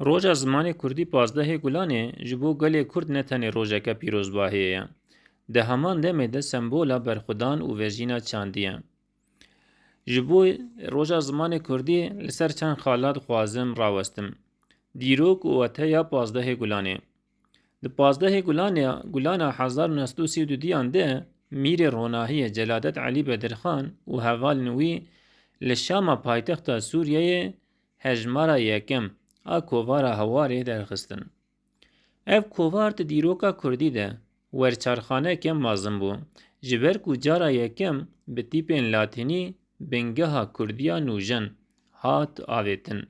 Roja zimanê Kurdî pazdehê Gulanê ji bo gelê Kurd ne tenê rojeke pîrozbahiyê ye. Di heman demê de sembola berxwedan û vejîna çandî ye. Ji bo roja zimanê Kurdî li ser çend xalat dixwazim rawestim. Dîrok û weteya pazdehê Gulanê. Di pazdehê Gulana 1932 de Mîrê Ronahiyê Celadet Elî Bedirxan û hevalên wî li Şama paytexta Sûriyeyê hejmara yekem a kovara Hewarê derxistin. Ev kovar di dîroka Kurdî de werçarxaneke mezin bû. Ji ber ku cara yekem bi tîpên latînî bingeha Kurdiya nûjen hat avêtin.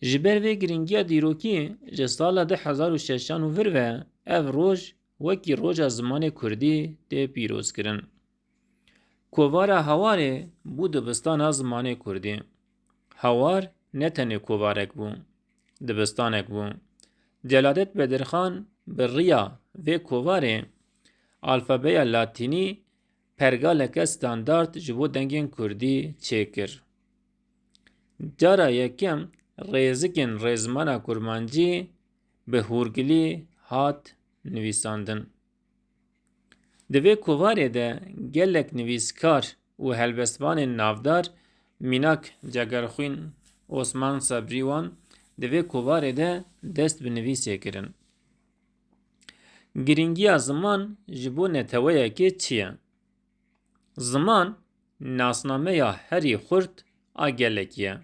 Ji ber vê giringiya dîrokî ji sala 2006 vir ve ev roj wekî roja zimanê Kurdî tê pîrozkirin. Kovara Hewarê bû dibistana zimanê Kurdî. Hewar ne tenê kovarek bû, dibistanek bû. Celadet Bedirxan bi rêya vê kovarê alfabeya latînî pergaleke standard ji bo dengên Kurdî çêkir. Cara yekem rêzikên rêzmana kurmancî bi hûrgilî hat nivîsandin. Di vê kovarê de gelek nivîskar û helbestvanên navdar mînak Cegerxwîn Osman Sebrî wan di vê kovarê de dest bi nivîsê kirin. Giringiya ziman ji bo neteweyekê çi ye? Ziman nasnameya herî xurt a gelek ye.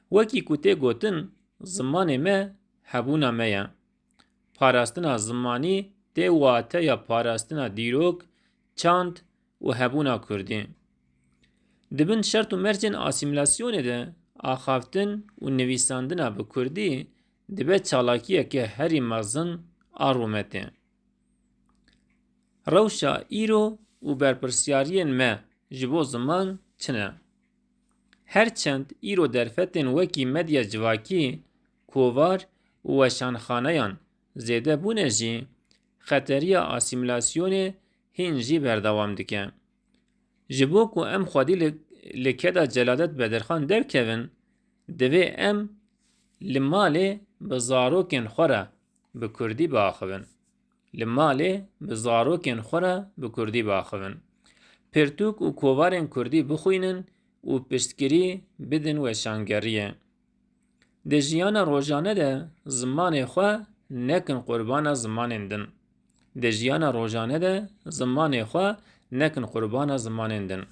Wekî ku tê gotin zimanê me hebûna me ye. Parastina zimanî tê wateya parastina dîrok, çand û hebûna Kurdî. Dibin şert û mercên asîmilasyonê de axaftin û nivîsandina bi Kurdî dibe çalakiyeke herî mezin a rûmetê. Rewşa îro û berpirsyariyên me ji bo ziman çi ne? Herçend îro derfetên wekî medya civakî, kovar û weşanxaneyan zêde bûne jî, xeteriya asîmilasyonê hîn jî berdewam dike. Ji bo ku em xwedî li keda Celadet Bedirxan derkevin, divê em li malê bi zarokên xwe re bi Kurdî biaxivin. Li malê bi zarokên xwe re bi Kurdî biaxivin. Pirtûk û kovarên Kurdî bixwînin û piştgirî bidin weşangeriyê. Di jiyana rojane de zimanê xwe nekin qurbana zimanên din. Di jiyana rojane de zimanê xwe nekin qurbana zimanên din.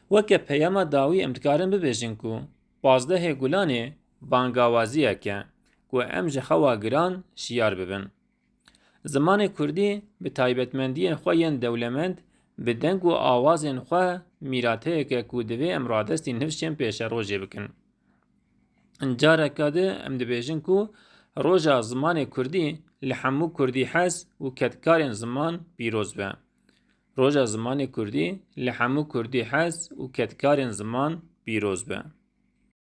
Weke peyama dawî em dikarin bibêjin ku pazdehê Gulanê bangawaziyek e ku em ji xewa giran şiyar bibin. Zimanê Kurdî bi taybetmendiyên xwe yên dewlemend bi deng û awazên xwe mîrateyeke ku divê em radestî nifşên pêşerojê bikin. Careka di em dibêjin ku roja zimanê Kurdî li hemû Kurdî hez û ketkarên ziman pîroz be. Roja zimanê Kurdî li hemû Kurdî hez û ketkarên ziman pîroz be.